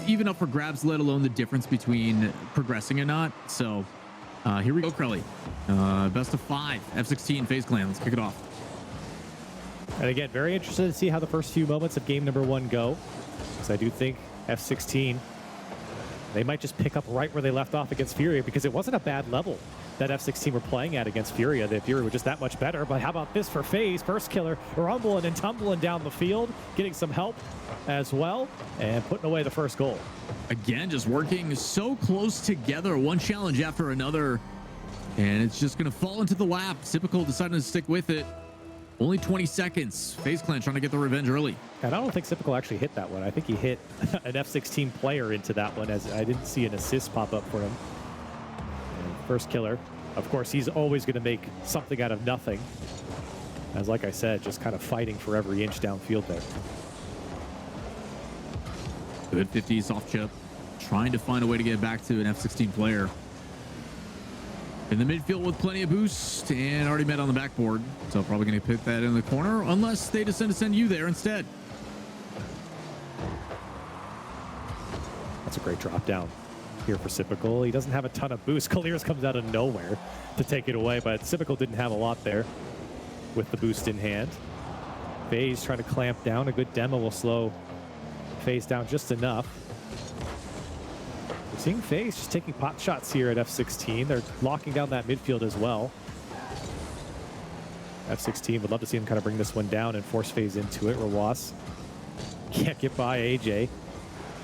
even up for grabs, let alone the difference between progressing or not. So here we go, Crowley. Best of 5, F16 Faze Clan. Let's kick it off. And again, very interested to see how the first few moments of game number 1 go. Because I do think F16, they might just pick up right where they left off against Furia, because it wasn't a bad level that F16 were playing at against Furia. The Furia were just that much better. But how about this for Faze? First killer, rumbling and tumbling down the field, getting some help as well, and putting away the first goal. Again, just working so close together, one challenge after another, and it's just going to fall into the lap. Typical deciding to stick with it. Only 20 seconds. Faze Clan trying to get the revenge early. And I don't think Typical actually hit that one. I think he hit an F16 player into that one, as I didn't see an assist pop up for him. And first killer. Of course, he's always going to make something out of nothing. As like I said, just kind of fighting for every inch downfield there. Good 50 soft chip. Trying to find a way to get back to an F16 player. In the midfield with plenty of boost and already met on the backboard. So probably going to put that in the corner unless they decide to send you there instead. That's a great drop down here for Typical. He doesn't have a ton of boost. Colliers comes out of nowhere to take it away, but Typical didn't have a lot there with the boost in hand. Faze trying to clamp down. A good demo will slow Faze down just enough. We're seeing Faze just taking pot shots here at F16. They're locking down that midfield as well. F16 would love to see him kind of bring this one down and force Faze into it. Rawas can't get by AJ.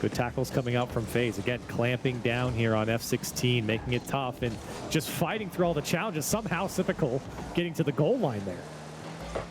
Good tackles coming out from Faze. Again, clamping down here on F16, making it tough and just fighting through all the challenges. Somehow Typical getting to the goal line there.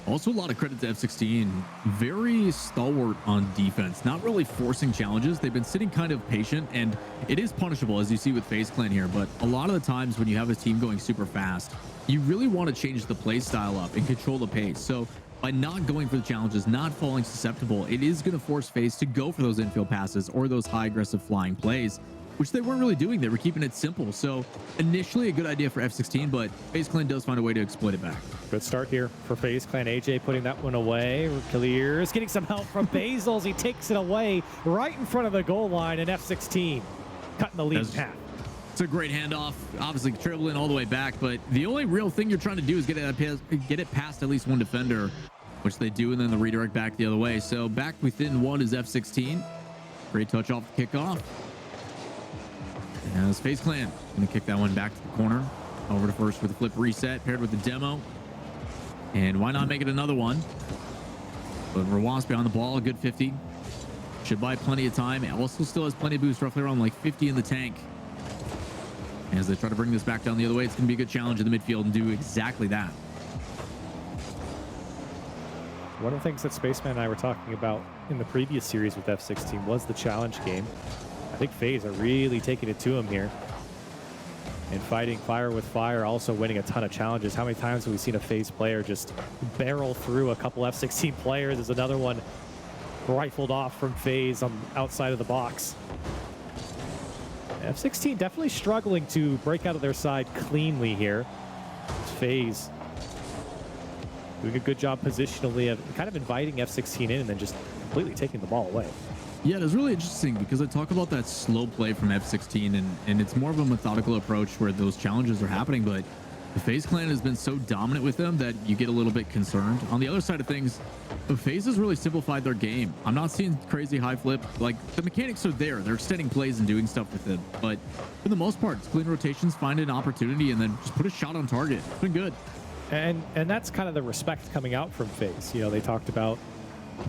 Also, a lot of credit to F16. Very stalwart on defense, not really forcing challenges. They've been sitting kind of patient, and it is punishable, as you see with Faze Clan here. But a lot of the times when you have a team going super fast, you really want to change the play style up and control the pace. So by not going for the challenges, not falling susceptible, it is going to force Faze to go for those infield passes or those high aggressive flying plays, which they weren't really doing. They were keeping it simple. So initially a good idea for F16, but Faze Clan does find a way to exploit it back. Good start here for Faze Clan. AJ putting that one away. Clears, getting some help from Basils. He takes it away right in front of the goal line, and F16 cutting the lead in half. It's a great handoff, obviously dribbling all the way back, but the only real thing you're trying to do is get it past at least one defender, which they do, and then the redirect back the other way. So back within one is F16. Great touch off the kickoff. And it's Faze Clan going to kick that one back to the corner. Over to first with a flip reset paired with the demo. And why not make it another one? But Rawas behind the ball, a good 50. Should buy plenty of time. It also still has plenty of boost, roughly around like 50 in the tank. As they try to bring this back down the other way, it's going to be a good challenge in the midfield and do exactly that. One of the things that Spaceman and I were talking about in the previous series with F16 was the challenge game. I think Faze are really taking it to him here and fighting fire with fire, also winning a ton of challenges. How many times have we seen a Faze player just barrel through a couple F16 players? There's another one rifled off from Faze on outside of the box. F16 definitely struggling to break out of their side cleanly here. It's Faze doing a good job positionally of kind of inviting F16 in and then just completely taking the ball away. Yeah, it was really interesting because I talk about that slow play from F16, and it's more of a methodical approach where those challenges are happening, but the Faze Clan has been so dominant with them that you get a little bit concerned. On the other side of things, the Faze has really simplified their game. I'm not seeing crazy high flip. Like, the mechanics are there. They're extending plays and doing stuff with it, but for the most part, it's clean rotations, find an opportunity, and then just put a shot on target. It's been good. And that's kind of the respect coming out from Faze. You know, they talked about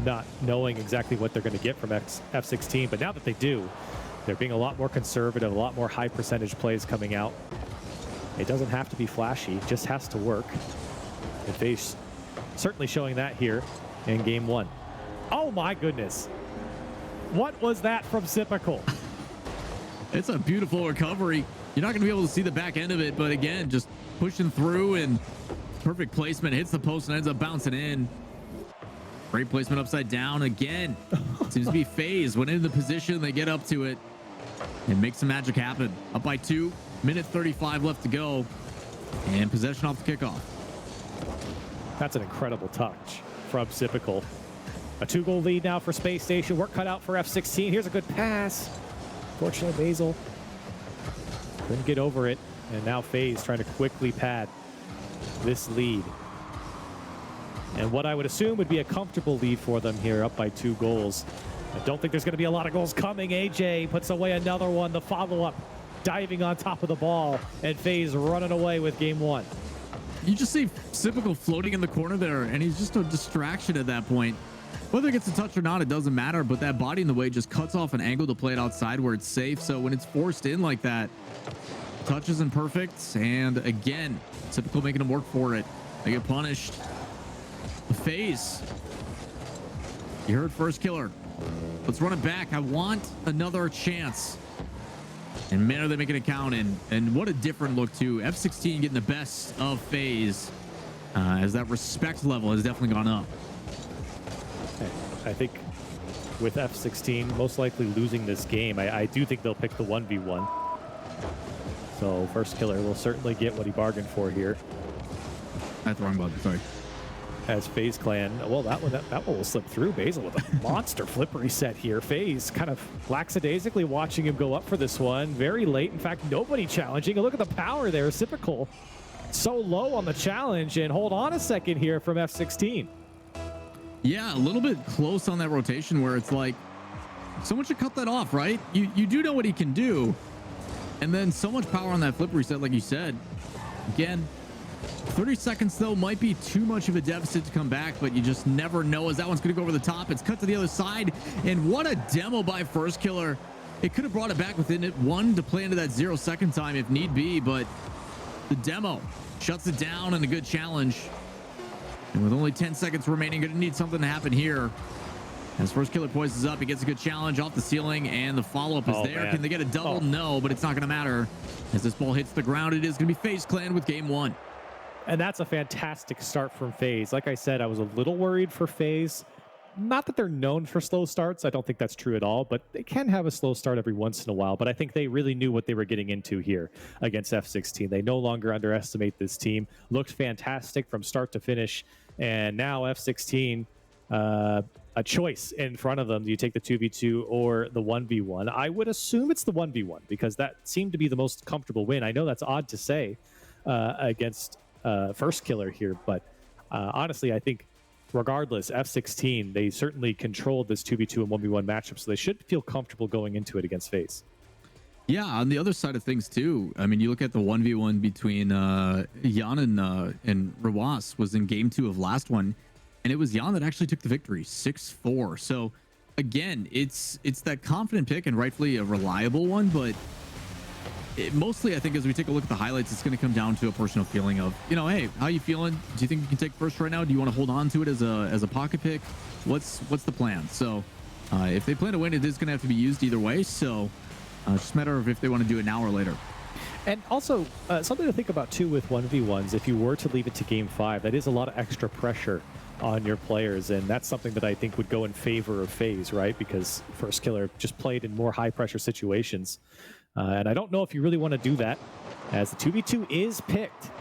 not knowing exactly what they're going to get from F16, but now that they do, they're being a lot more conservative, a lot more high percentage plays coming out. It doesn't have to be flashy, it just has to work. And Faze certainly showing that here in game one. Oh my goodness. What was that from Typical? It's a beautiful recovery. You're not going to be able to see the back end of it, but again, just pushing through and perfect placement, hits the post and ends up bouncing in. Great placement upside down again. Seems to be Faze. When in the position, they get up to it and make some magic happen. Up by 2, minute 35 left to go, and possession off the kickoff. That's an incredible touch from Typical. A 2-goal lead now for Space Station. Work cut out for F16. Here's a good pass. Fortunately, Basil couldn't get over it. And now Faze trying to quickly pad this lead. And what I would assume would be a comfortable lead for them here, up by 2 goals. I don't think there's going to be a lot of goals coming. AJ puts away another one. The follow-up, diving on top of the ball. And Faze running away with game 1. You just see Sypical floating in the corner there, and he's just a distraction at that point. Whether it gets a touch or not, it doesn't matter, but that body in the way just cuts off an angle to play it outside where it's safe. So when it's forced in like that, touch isn't perfect. And again, Sypical making them work for it. They get punished. The Faze. You heard first killer. Let's run it back. I want another chance. And man, are they making it count. And what a different look too. F16 getting the best of Faze as that respect level has definitely gone up. I think with F16 most likely losing this game, I do think they'll pick the 1v1. So first killer will certainly get what he bargained for here. That's the wrong button, sorry. As Faze Clan, well, that one will slip through. Basil with a monster flip reset here. Faze kind of lackadaisically watching him go up for this one. Very late. In fact, nobody challenging. And look at the power there. Sypical so low on the challenge. And hold on a second here from F16. Yeah, a little bit close on that rotation where it's like, someone should cut that off, right? You do know what he can do. And then so much power on that flip reset, like you said. Again, 30 seconds, though, might be too much of a deficit to come back, but you just never know as that one's going to go over the top. It's cut to the other side, and what a demo by first killer. It could have brought it back within it, 1 to play into that 0-second time if need be, but the demo shuts it down and a good challenge. And with only 10 seconds remaining, going to need something to happen here. As first killer poises up, he gets a good challenge off the ceiling, and the follow-up is there. Man. Can they get a double? No, but it's not going to matter. As this ball hits the ground, it is going to be Faze Clan with game 1. And that's a fantastic start from Faze. Like I said, I was a little worried for Faze. Not that they're known for slow starts. I don't think that's true at all, but they can have a slow start every once in a while. But I think they really knew what they were getting into here against F16. They no longer underestimate this team. Looked fantastic from start to finish. And now F16, a choice in front of them. Do you take the 2v2 or the 1v1? I would assume it's the 1v1 because that seemed to be the most comfortable win. I know that's odd to say against first killer here, but honestly, I think regardless, F16, they certainly controlled this 2v2 and 1v1 matchup, so they should feel comfortable going into it against Faze. Yeah, on the other side of things too, I mean, you look at the 1v1 between Jan and Rawas was in game 2 of last one, and it was Jan that actually took the victory, 6-4. So again, it's that confident pick and rightfully a reliable one, but mostly I think as we take a look at the highlights, it's going to come down to a personal feeling of, you know, hey, how you feeling? Do you think you can take first right now? Do you want to hold on to it as a pocket pick? What's the plan? So if they plan to win, it is going to have to be used either way. So it's just a matter of if they want to do it now or later. And also something to think about too with 1v1s, if you were to leave it to game 5, that is a lot of extra pressure on your players, and that's something that I think would go in favor of Faze, right? Because first killer just played in more high pressure situations. And I don't know if you really want to do that, as the 2v2 is picked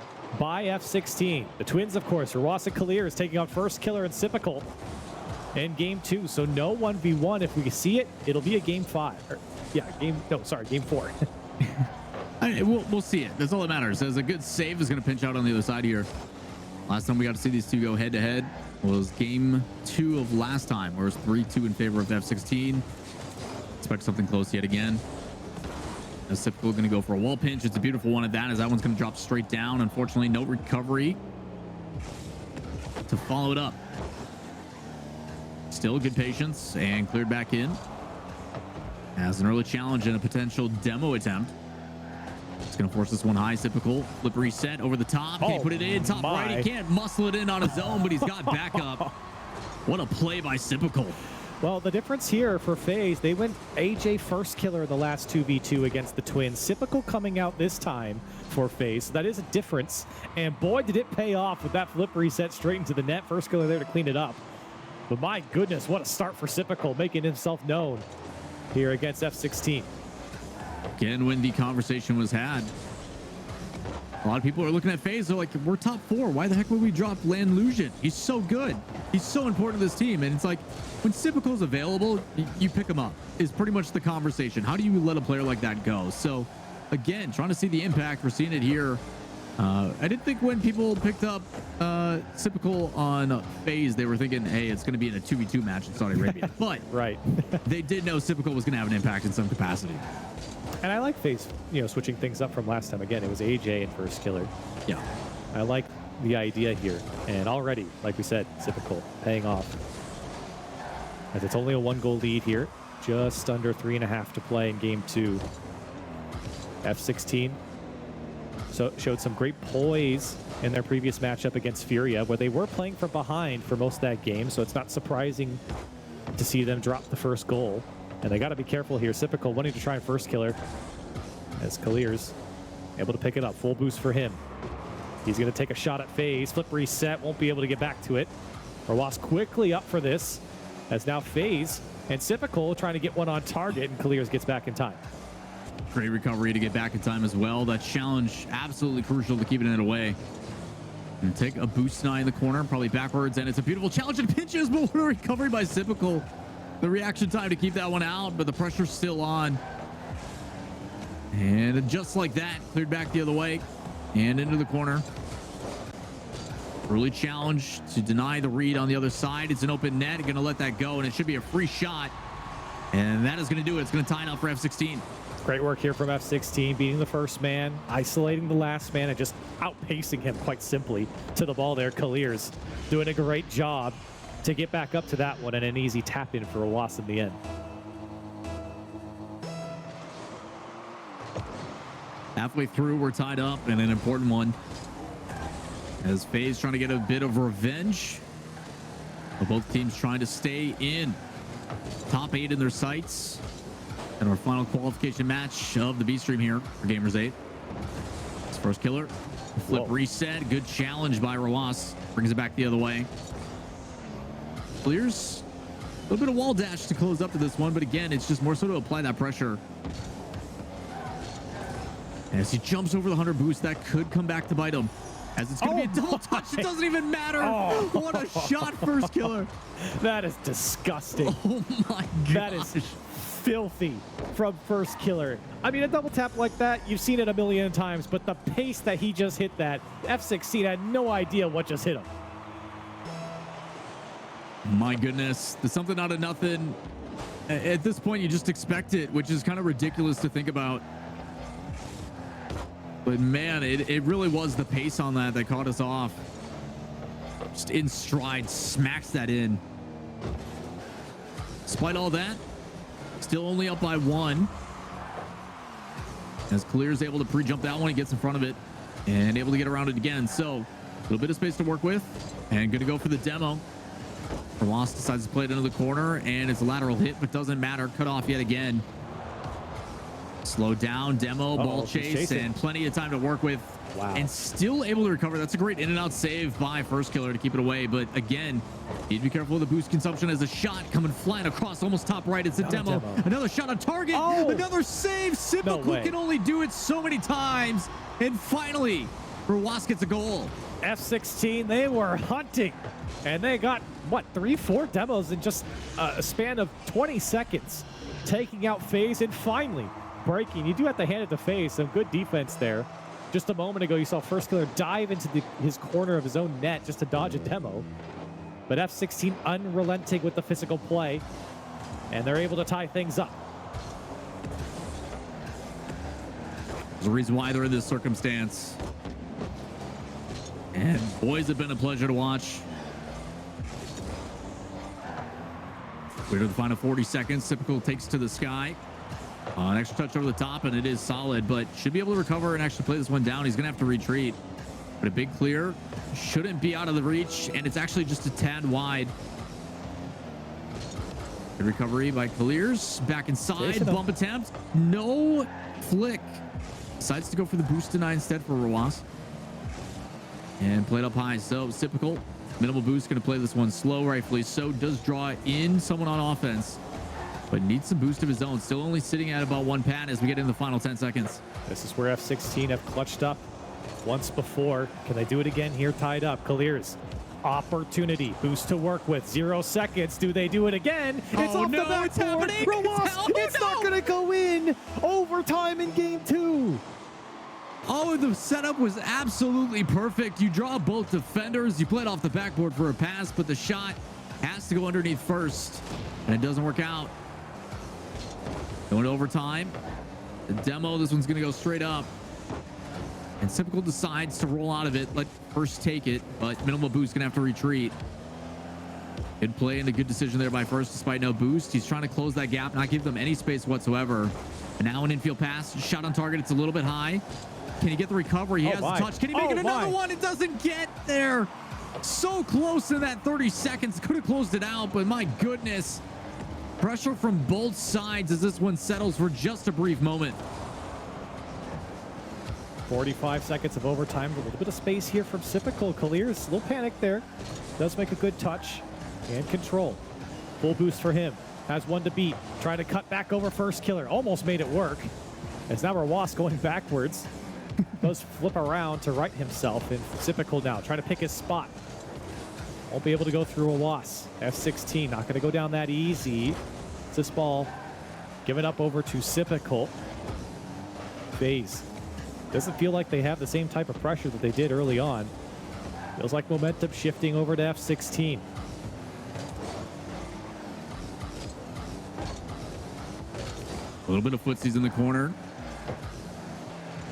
by F16. The Twins, of course, Rawasa Kalir is taking on first killer and Sypical in game 2. So no 1v1. If we see it, it'll be a game 5. Or, yeah, game 4. We'll see it. That's all that matters. As a good save is going to pinch out on the other side here. Last time we got to see these two go head-to-head was game 2 of last time, where it was 3-2 in favor of F16. Expect something close yet again. Sypical going to go for a wall pinch. It's a beautiful one at that, as that one's going to drop straight down. Unfortunately, no recovery to follow it up. Still good patience and cleared back in. As an early challenge and a potential demo attempt. It's going to force this one high. Sypical flip reset over the top. Can he put it in? Top right. He can't muscle it in on his own, but he's got backup. What a play by Sypical. Well, the difference here for Faze, they went AJ first killer in the last 2v2 against the Twins. Sypical coming out this time for Faze. So that is a difference. And boy, did it pay off with that flip reset straight into the net. First killer there to clean it up. But my goodness, what a start for Sypical, making himself known here against F16. Again, when the conversation was had, A lot of people are looking at Faze. They're like, we're top 4. Why the heck would we drop Landlusion? He's so good. He's so important to this team. And it's like, when Sipical's available, you pick him up, is pretty much the conversation. How do you let a player like that go? So, again, trying to see the impact. We're seeing it here. I didn't think when people picked up Sipical on Faze, they were thinking, hey, it's going to be in a 2v2 match in Saudi Arabia. But right. They did know Sipical was going to have an impact in some capacity. And I like Faze, switching things up from last time. Again, it was AJ and first killer. Yeah. I like the idea here. And already, like we said, Sipical paying off. As it's only a 1-goal lead here. Just under 3.5 to play in game 2. F16 showed some great poise in their previous matchup against Furia, where they were playing from behind for most of that game. So it's not surprising to see them drop the first goal. And they got to be careful here. Sipical wanting to try and first killer as Kalir's able to pick it up. Full boost for him. He's going to take a shot at Faze. Flip reset. Won't be able to get back to it. Rawas quickly up for this as now Faze and Sipical trying to get one on target, and Kalir's gets back in time. Great recovery to get back in time as well. That challenge absolutely crucial to keeping it away. And take a boost 9 in the corner, probably backwards, and it's a beautiful challenge and pinches, but what a recovery by Sipical. The reaction time to keep that one out, but the pressure's still on. And just like that, cleared back the other way and into the corner. Early challenge to deny the read on the other side. It's an open net. Going to let that go, and it should be a free shot. And that is going to do it. It's going to tie it up for F16. Great work here from F16, beating the first man, isolating the last man, and just outpacing him quite simply to the ball there. Kalir's doing a great job to get back up to that one, and an easy tap in for Rawas in the end. Halfway through, we're tied up, and an important one. As Faze trying to get a bit of revenge. But both teams trying to stay in top 8 in their sights. And our final qualification match of the B stream here for Gamers8. It's first killer. Flip reset. Good challenge by Rawas. Brings it back the other way. Clears a little bit of wall dash to close up to this one, but again, it's just more so to apply that pressure. As he jumps over the 100 boost, that could come back to bite him. As it's going to be a double touch. It doesn't even matter. Oh. What a shot, first killer. That is disgusting. Oh my god. That is filthy from first killer. I mean, a double tap like that, you've seen it a million times, but the pace that he just hit that, F16 had no idea what just hit him. My goodness, there's something out of nothing. At this point, you just expect it, which is kind of ridiculous to think about. But man, it really was the pace on that caught us off. Just in stride, smacks that in. Despite all that, still only up by 1. As Kalir's able to pre-jump that one, he gets in front of it and able to get around it again. So a little bit of space to work with, and going to go for the demo. Rawas decides to play it into the corner, and it's a lateral hit, but doesn't matter. Cut off yet again. Slow down, demo, ball chase, and plenty of time to work with. Wow. And still able to recover. That's a great in and out save by first killer to keep it away. But again, need to be careful with the boost consumption as a shot coming flying across almost top right. It's a demo. Another shot on target. Oh. Another save. Sipical can only do it so many times. And finally, Rawas gets a goal. F16, they were hunting. And they got, what, 3-4 demos in just a span of 20 seconds. Taking out Faze and finally breaking. You do have to hand it to Faze. Some good defense there. Just a moment ago, you saw first killer dive into his corner of his own net just to dodge a demo. But F16 unrelenting with the physical play. And they're able to tie things up. There's a reason why they're in this circumstance. And boys, have been a pleasure to watch. We're to the final 40 seconds. Typical takes to the sky. An extra touch over the top, and it is solid, but should be able to recover and actually play this one down. He's going to have to retreat. But a big clear shouldn't be out of the reach, and it's actually just a tad wide. Good recovery by Kalir's. Back inside. Bump attempt. No flick. Decides to go for the boost deny instead for Rawas. And played up high. So typical. Minimal boost. Going to play this one slow, rightfully so. Does draw in someone on offense, but needs some boost of his own. Still only sitting at about 1 pad as we get into the final 10 seconds. This is where F16 have clutched up once before. Can they do it again here? Tied up. Clears. Opportunity. Boost to work with. 0 seconds. Do they do it again? It's off the backboard. It's happening. It's not going to go in. Overtime in game 2. Oh, the setup was absolutely perfect. You draw both defenders. You play it off the backboard for a pass, but the shot has to go underneath first, and it doesn't work out. Going to overtime. The demo, this one's going to go straight up. And Typical decides to roll out of it. Let First take it, but Minimal Boost going to have to retreat. Good play and a good decision there by First despite no boost. He's trying to close that gap, not give them any space whatsoever. And now an infield pass. Shot on target. It's a little bit high. Can he get the recovery? He has the touch. Can he make it another one? It doesn't get there. So close to that 30 seconds. Could have closed it out, but my goodness. Pressure from both sides as this one settles for just a brief moment. 45 seconds of overtime. A little bit of space here from Typical. Clears. A little panic there. Does make a good touch and control. Full boost for him. Has one to beat. Trying to cut back over First Killer. Almost made it work. As now Rawas going backwards. Does flip around to right himself, and Typical now trying to pick his spot. Won't be able to go through a loss. F16 not going to go down that easy. This ball given up over to Typical. Faze doesn't feel like they have the same type of pressure that they did early on. Feels like momentum shifting over to F16. A little bit of footsies in the corner.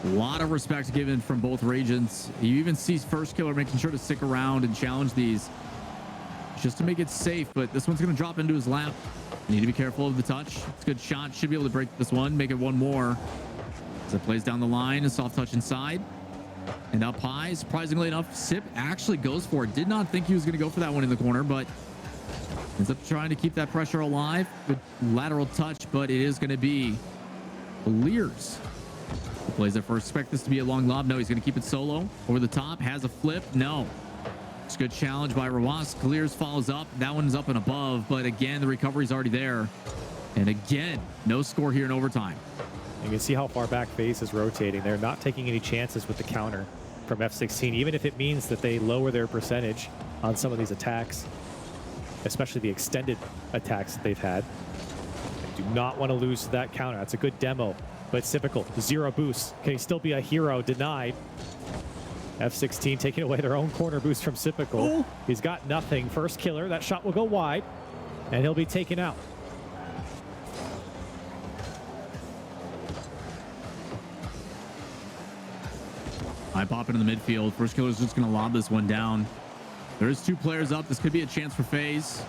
A lot of respect given from both regions. You even see First Killer making sure to stick around and challenge these just to make it safe, but this one's going to drop into his lap. Need to be careful of the touch. It's a good shot. Should be able to break this one, make it one more. As it plays down the line, a soft touch inside. And up high, surprisingly enough, Sip actually goes for it. Did not think he was going to go for that one in the corner, but ends up trying to keep that pressure alive. Good lateral touch, but it is going to be Lears. Plays it first. Expect this to be a long lob. No, he's going to keep it solo. Over the top. Has a flip. No. It's a good challenge by Rawas. Clears, follows up. That one's up and above. But again, the recovery's already there. And again, no score here in overtime. You can see how far back Faze is rotating. They're not taking any chances with the counter from F16, even if it means that they lower their percentage on some of these attacks, especially the extended attacks that they've had. They do not want to lose to that counter. That's a good demo. But Typical, 0 boost. Can he still be a hero? Denied. F16 taking away their own corner boost from Typical. Oh. He's got nothing. First Killer. That shot will go wide, and he'll be taken out. I pop into the midfield. First Killer's just going to lob this one down. There's 2 players up. This could be a chance for Faze.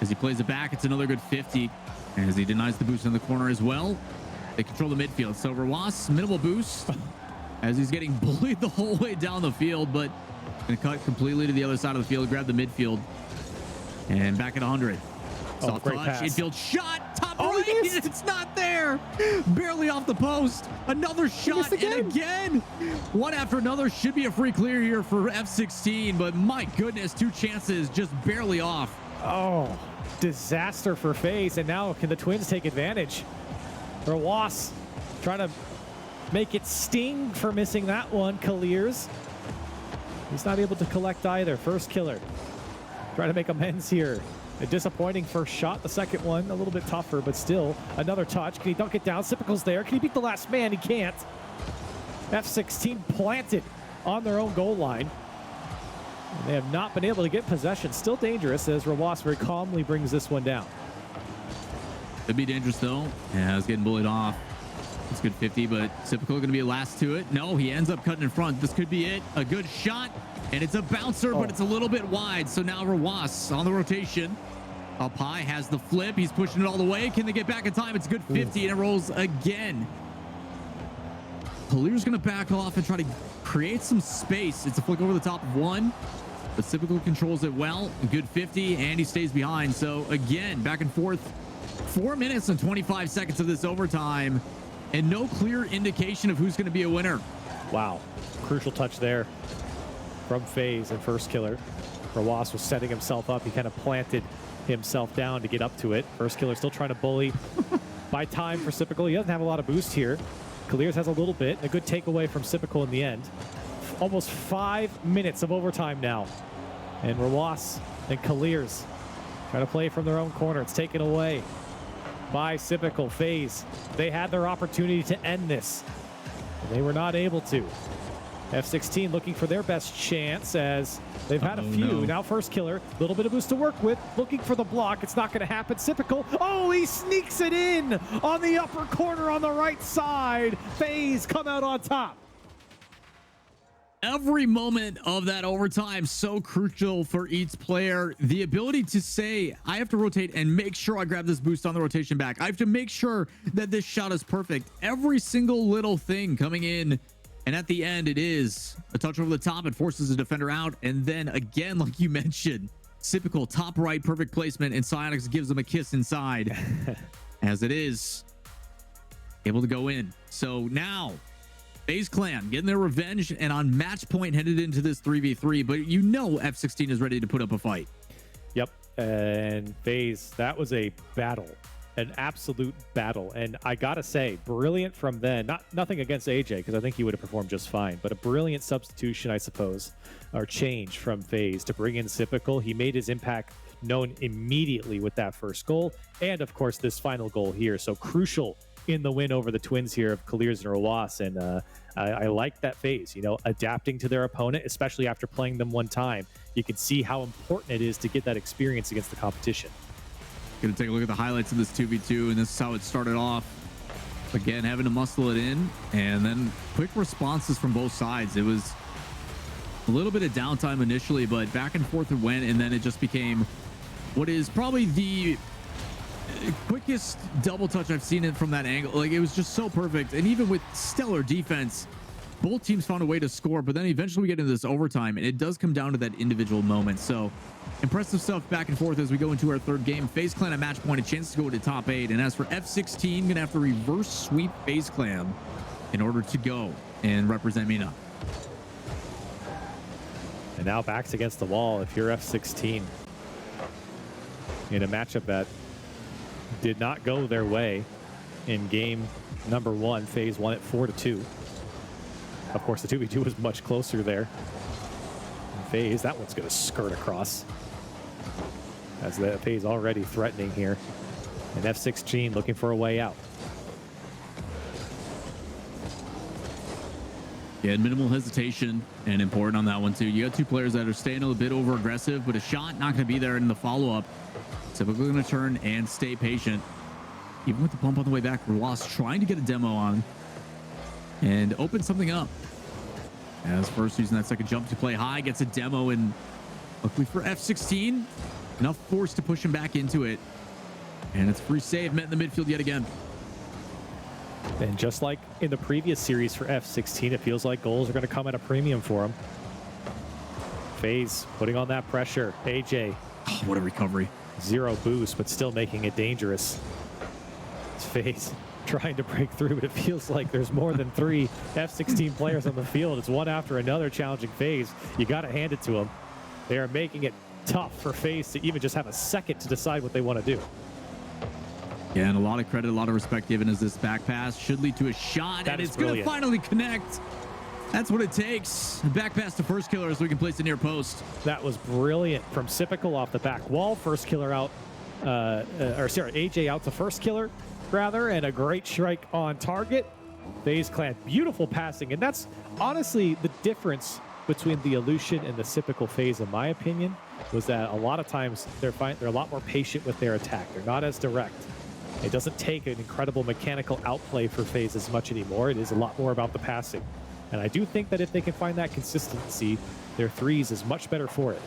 As he plays it back, it's another good 50. As he denies the boost in the corner as well. They control the midfield. So Rawas, minimal boost as he's getting bullied the whole way down the field, but going to cut completely to the other side of the field, grab the midfield, and back at 100. Soft touch, pass. Infield shot, top right. It's not there. Barely off the post. Another shot, and again, one after another. Should be a free clear here for F16, but my goodness, 2 chances just barely off. Oh, disaster for Faze, and now can the Twins take advantage? Rawas trying to make it sting for missing that one. Clears. He's not able to collect either. First Killer trying to make amends here. A disappointing first shot. The second one a little bit tougher, but still another touch. Can he dunk it down? Typical's there. Can he beat the last man? He can't. F16 planted on their own goal line. And they have not been able to get possession. Still dangerous as Rawas very calmly brings this one down. Could be dangerous though. Yeah, I was getting bullied off. It's good 50, but Typical going to be last to it. No, he ends up cutting in front. This could be it. A good shot, and it's a bouncer, but it's a little bit wide. So now Rawas on the rotation. Up high, has the flip. He's pushing it all the way. Can they get back in time? It's a good 50, and it rolls again. Clear's going to back off and try to create some space. It's a flick over the top of one, but Typical controls it well. A good 50, and he stays behind. So again, back and forth. 4 minutes and 25 seconds of this overtime, and no clear indication of who's going to be a winner. Wow. Crucial touch there from Faze and First Killer. Rawas was setting himself up. He kind of planted himself down to get up to it. First Killer still trying to bully. By time for Typical. He doesn't have a lot of boost here. Clears has a little bit. A good takeaway from Typical in the end. almost 5 minutes of overtime now. And Rawas and Kalirs try to play from their own corner. It's taken away by Sypical. Faze, they had their opportunity to end this, and they were not able to. F16 looking for their best chance as they've had a few. No. Now first killer, a little bit of boost to work with, looking for the block. It's not going to happen. Sypical, oh, he sneaks it in on the upper corner on the right side. Faze come out on top. Every moment of that overtime so crucial for each player. The ability to say, I have to rotate and make sure I grab this boost on the rotation back. I have to make sure that this shot is perfect. Every single little thing coming in. And at the end, it is a touch over the top. It forces the defender out. And then again, like you mentioned, Sypical top right, perfect placement. And Psyonix gives them a kiss inside as it is able to go in. So now FaZe Clan getting their revenge and on match point headed into this 3v3. But you know F16 is ready to put up a fight. Yep. And FaZe, that was a battle. An absolute battle. And I gotta say, brilliant from then. Nothing against AJ, because I think he would have performed just fine, but a brilliant substitution, I suppose, or change from FaZe to bring in Sypical. He made his impact known immediately with that first goal, and of course this final goal here. So crucial in the win over the Twins here of Kalirs and Rawas. And I like that FaZe, you know, adapting to their opponent, especially after playing them one time. You can see how important it is to get that experience against the competition. Gonna take a look at the highlights of this 2v2, and this is how it started off. Again, having to muscle it in, and then quick responses from both sides. It was a little bit of downtime initially, but back and forth it went, and then it just became what is probably the quickest double touch I've seen it from that angle. Like, it was just so perfect, and even with stellar defense, both teams found a way to score. But then eventually we get into this overtime, and it does come down to that individual moment. So impressive stuff back and forth as we go into our third game. FaZe Clan at match point, a chance to go to top 8. And as for F16, gonna have to reverse sweep FaZe Clan in order to go and represent MENA. And now backs against the wall if you're F16 in a matchup that did not go their way in game number 1. FaZe won it 4-2. Of course, the 2v2 was much closer there. And FaZe, that one's going to skirt across. As the FaZe already threatening here. And F16 looking for a way out. Yeah, minimal hesitation and important on that one too. You got two players that are staying a bit over aggressive, but a shot not going to be there in the follow-up. Typically going to turn and stay patient. Even with the pump on the way back, Rawas trying to get a demo on and open something up. As first using that second jump to play high, gets a demo, and luckily for F16, enough force to push him back into it. And it's free save met in the midfield yet again. And just like in the previous series for F16, it feels like goals are going to come at a premium for him. FaZe putting on that pressure. AJ. Oh, what a recovery. 0 boost, but still making it dangerous. It's FaZe trying to break through, but it feels like there's more than 3 F16 players on the field. It's one after another challenging FaZe. You got to hand it to them. They are making it tough for FaZe to even just have a second to decide what they want to do. Yeah, and a lot of credit, a lot of respect given as this back pass should lead to a shot, and it's going to finally connect. That's what it takes. Back pass to first killer so we can place it near post. That was brilliant from Sypical off the back wall. First killer out, AJ out to first killer, rather, and a great strike on target. FaZe Clan, beautiful passing, and that's honestly the difference between the Illusion and the Sypical FaZe, in my opinion, was that a lot of times they're a lot more patient with their attack. They're not as direct. It doesn't take an incredible mechanical outplay for FaZe as much anymore. It is a lot more about the passing. And I do think that if they can find that consistency, their threes is much better for it.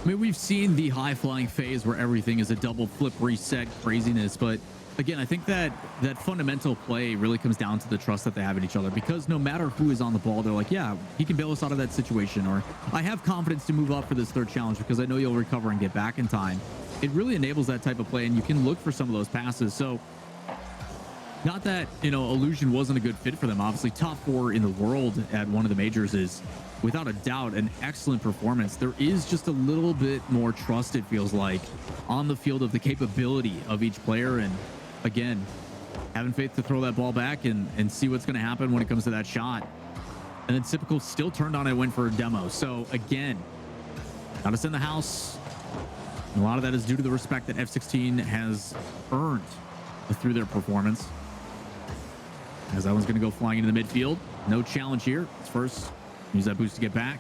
I mean, we've seen the high-flying FaZe where everything is a double flip reset craziness, but again, I think that fundamental play really comes down to the trust that they have in each other, because no matter who is on the ball, they're like, yeah, he can bail us out of that situation, or I have confidence to move up for this third challenge because I know you'll recover and get back in time. It really enables that type of play, and you can look for some of those passes. So not that, you know, Illusion wasn't a good fit for them. Obviously, top 4 in the world at one of the majors is, without a doubt, an excellent performance. There is just a little bit more trust, it feels like, on the field of the capability of each player. And again, having faith to throw that ball back and see what's going to happen when it comes to that shot. And then Typical still turned on and went for a demo. So again, got us in the house. And a lot of that is due to the respect that F16 has earned through their performance. As that one's going to go flying into the midfield. No challenge here. It's first. Use that boost to get back.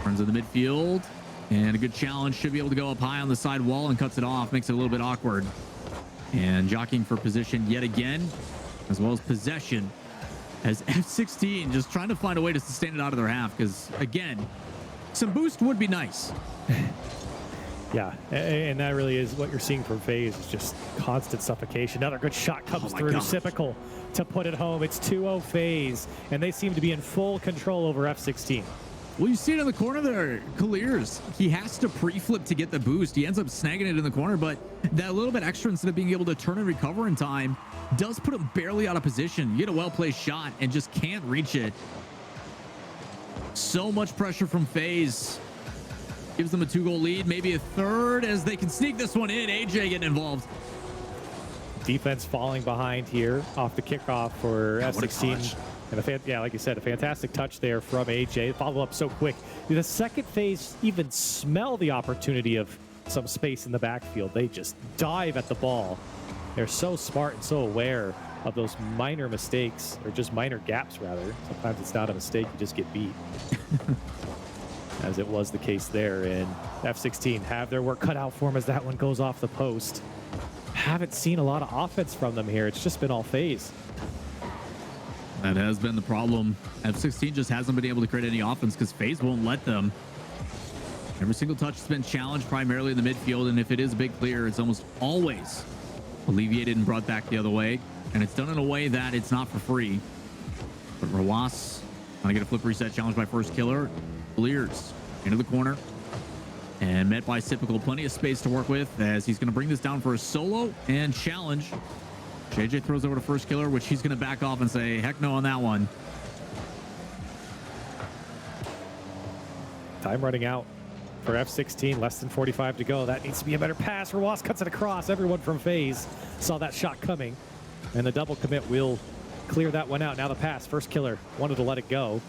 Turns in the midfield. And a good challenge. Should be able to go up high on the side wall and cuts it off. Makes it a little bit awkward. And jockeying for position yet again, as well as possession. As F16 just trying to find a way to sustain it out of their half. Because, again, some boost would be nice. Yeah, and that really is what you're seeing from Faze, is just constant suffocation. Another good shot comes through. Typical to put it home. It's 2-0 Faze, and they seem to be in full control over F16. Well, you see it in the corner there. Clears, he has to pre-flip to get the boost. He ends up snagging it in the corner, but that little bit extra, instead of being able to turn and recover in time, does put him barely out of position. You get a well-placed shot and just can't reach it. So much pressure from Faze. Gives them a 2-goal lead, maybe a third, as they can sneak this one in. AJ getting involved. Defense falling behind here off the kickoff for F16. And yeah, like you said, a fantastic touch there from AJ. Follow up so quick. The second Phase even smell the opportunity of some space in the backfield. They just dive at the ball. They're so smart and so aware of those minor mistakes, or just minor gaps, rather. Sometimes it's not a mistake, you just get beat. As it was the case there. And F16 have their work cut out for them as that one goes off the post. Haven't seen a lot of offense from them here. It's just been all Faze. That has been the problem. F16 just hasn't been able to create any offense because Faze won't let them. Every single touch has been challenged primarily in the midfield, and if it is a big clear, it's almost always alleviated and brought back the other way. And it's done in a way that it's not for free. But Rawas trying to get a flip reset challenge by first killer. Clears into the corner and met by Typical. Plenty of space to work with as he's going to bring this down for a solo and challenge. JJ throws over to first killer, which he's going to back off and say heck no on that one. Time running out for F16. Less than 45 to go. That needs to be a better pass. Rawas cuts it across. Everyone from Faze saw that shot coming, and the double commit will clear that one out. Now the pass. First killer wanted to let it go.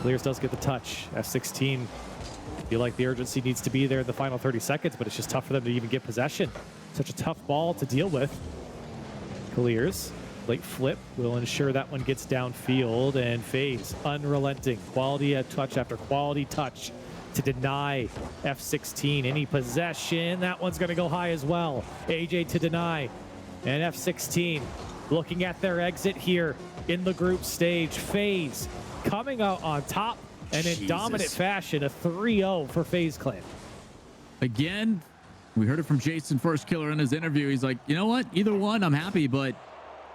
Clears does get the touch. F16 feel like the urgency needs to be there in the final 30 seconds, but it's just tough for them to even get possession. Such a tough ball to deal with. Clears. Late flip will ensure that one gets downfield, and Faze unrelenting. Quality touch after quality touch to deny F16 any possession. That one's going to go high as well. AJ to deny. And F16 looking at their exit here in the group stage. Faze coming out on top and in dominant fashion, a 3-0 for Faze Clan. Again, we heard it from Jason First Killer in his interview. He's like, you know what? Either one, I'm happy. But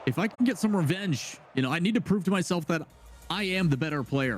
if I can get some revenge, you know, I need to prove to myself that I am the better player.